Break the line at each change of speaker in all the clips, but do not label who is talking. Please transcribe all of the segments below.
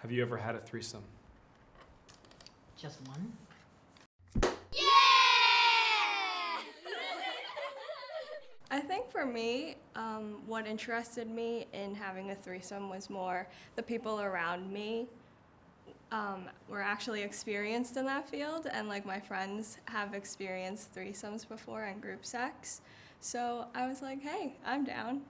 Have you ever had a threesome?
Just one?
I think for me, what interested me in having a threesome was more the people around me were actually experienced in that field, and like my friends have experienced threesomes before and group sex. So I was like, hey, I'm down.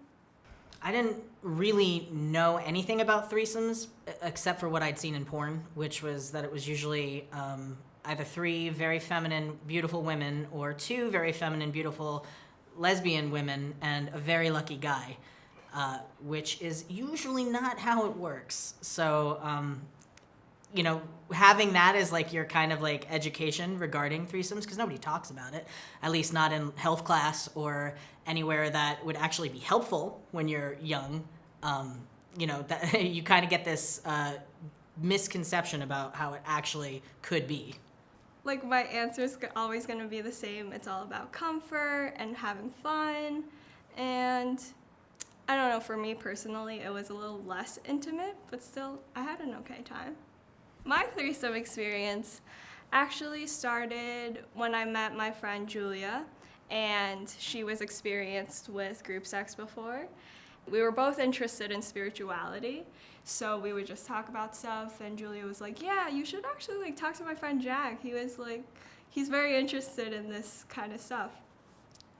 I didn't really know anything about threesomes except for what I'd seen in porn, which was that it was usually either 3 very feminine, beautiful women or 2 very feminine, beautiful lesbian women and a very lucky guy, which is usually not how it works. So, you know, having that as like your kind of like education regarding threesomes, because nobody talks about it, at least not in health class or anywhere that would actually be helpful when you're young. You know, that you kind of get this misconception about how it actually could be.
Like my answer's always going to be the same. It's all about comfort and having fun. And I don't know, for me personally, it was a little less intimate, but still, I had an okay time. My threesome experience actually started when I met my friend Julia, and she was experienced with group sex before. We were both interested in spirituality, so we would just talk about stuff, and Julia was like, yeah, you should actually like talk to my friend Jack. He was like, he's very interested in this kind of stuff.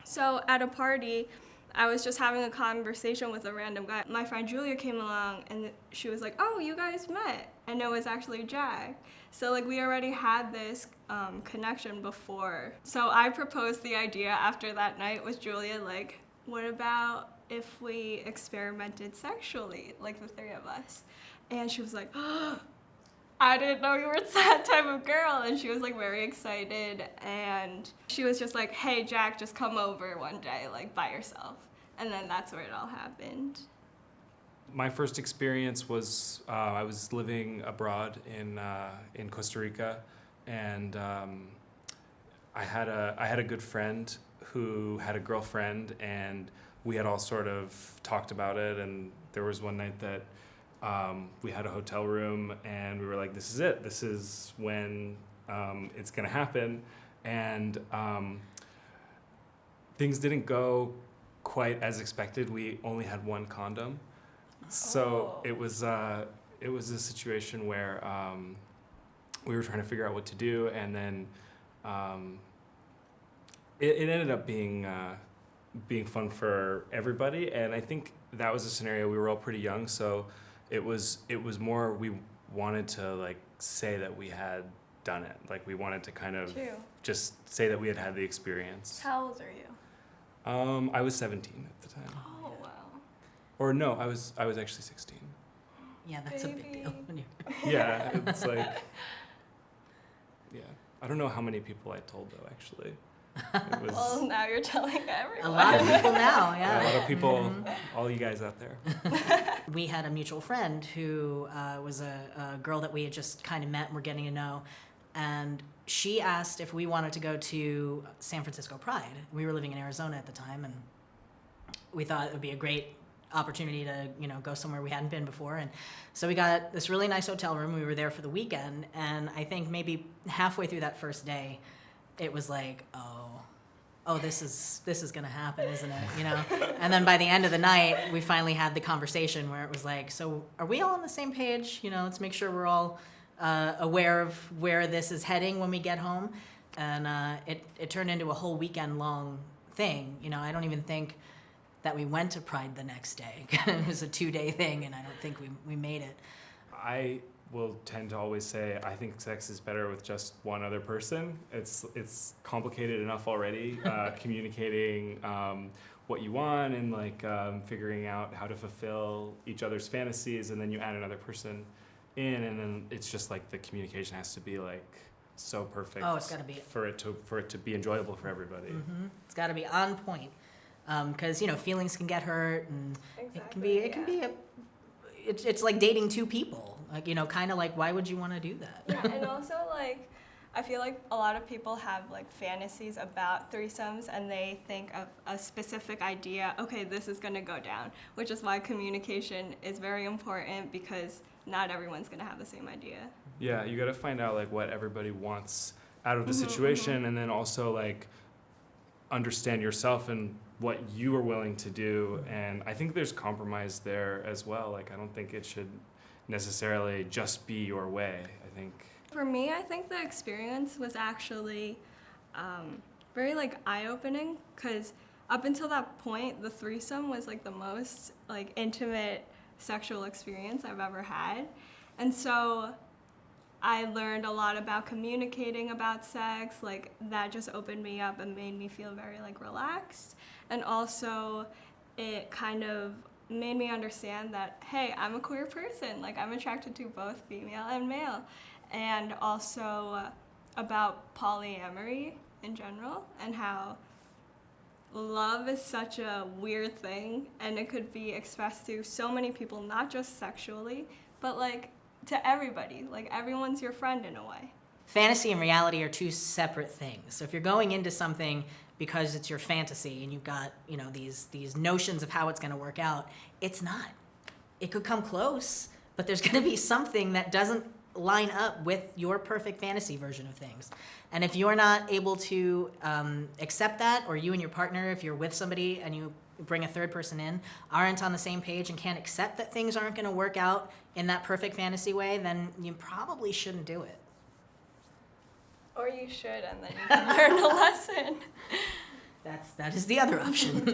So at a party, I was just having a conversation with a random guy. My friend Julia came along and she was like, oh, you guys met. And it was actually Jack. So like we already had this connection before. So I proposed the idea after that night with Julia, like, what about if we experimented sexually, like the 3 of us? And she was like, oh, I didn't know you were that type of girl. And she was like very excited. And she was just like, hey, Jack, just come over one day, like by yourself. And then that's where it all happened.
My first experience was I was living abroad in Costa Rica, and I had a good friend who had a girlfriend, and we had all sort of talked about it. And there was one night that we had a hotel room, and we were like, "This is it. This is when it's gonna happen." And things didn't go quite as expected. We only had 1 condom. So it was a situation where we were trying to figure out what to do, and then it ended up being fun for everybody. And I think that was a scenario. We were all pretty young, so it was more we wanted to like say that we had done it. Like we wanted to kind of just say that we had had the experience.
How old are you?
I was 17 at the time.
Oh, wow.
Or no, I was actually 16.
Yeah, that's a big deal. When you're
Yeah, it's like, yeah. I don't know how many people I told though, actually. It was
Well, now you're telling everyone.
a lot of people now, yeah.
a lot of people, all you guys out there.
We had a mutual friend who was a girl that we had just kind of met and were getting to know. And she asked if we wanted to go to San Francisco Pride. We were living in Arizona at the time, and we thought it would be a great opportunity to, you know, go somewhere we hadn't been before. And so we got this really nice hotel room. We were there for the weekend, and I think maybe halfway through that first day, it was like, oh, this is gonna happen, isn't it? You know? And then by the end of the night, we finally had the conversation where it was like, so are we all on the same page? You know, let's make sure we're all aware of where this is heading when we get home. And it turned into a whole weekend long thing. You know, I don't even think that we went to Pride the next day. It was a 2-day thing, and I don't think we made it.
I will tend to always say I think sex is better with just one other person. It's complicated enough already, communicating what you want and like figuring out how to fulfill each other's fantasies, and then you add another person in, and then it's just like the communication has to be like so perfect.
Oh, it's got to be
for it to be enjoyable for everybody.
Mm-hmm. It's got to be on point, because you know feelings can get hurt, and
Exactly,
it can be it's like dating 2 people. Like, you know, kind of like, why would you want to do that?
Yeah, and also like I feel like a lot of people have like fantasies about threesomes, and they think of a specific idea, okay, this is gonna go down, which is why communication is very important, because not everyone's gonna have the same idea.
Yeah, you got to find out like what everybody wants out of the situation, and then also like understand yourself and what you are willing to do. And I think there's compromise there as well. Like I don't think it should necessarily just be your way. I think
For me, I think the experience was actually very like eye-opening, because up until that point, the threesome was like the most like intimate sexual experience I've ever had. And so I learned a lot about communicating about sex. Like that just opened me up and made me feel very like relaxed. And also it kind of made me understand that, hey, I'm a queer person. Like I'm attracted to both female and male. And also about polyamory in general, and how love is such a weird thing, and it could be expressed to so many people, not just sexually, but like to everybody. Like everyone's your friend in a way.
Fantasy and reality are two separate things. So if you're going into something because it's your fantasy and you've got, you know, these notions of how it's going to work out, it's not. It could come close, but there's going to be something that doesn't line up with your perfect fantasy version of things. And if you're not able to accept that, or you and your partner, if you're with somebody and you bring a third person in, aren't on the same page and can't accept that things aren't going to work out in that perfect fantasy way, then you probably shouldn't do it.
Or you should, and then you can learn a lesson.
That is the other option.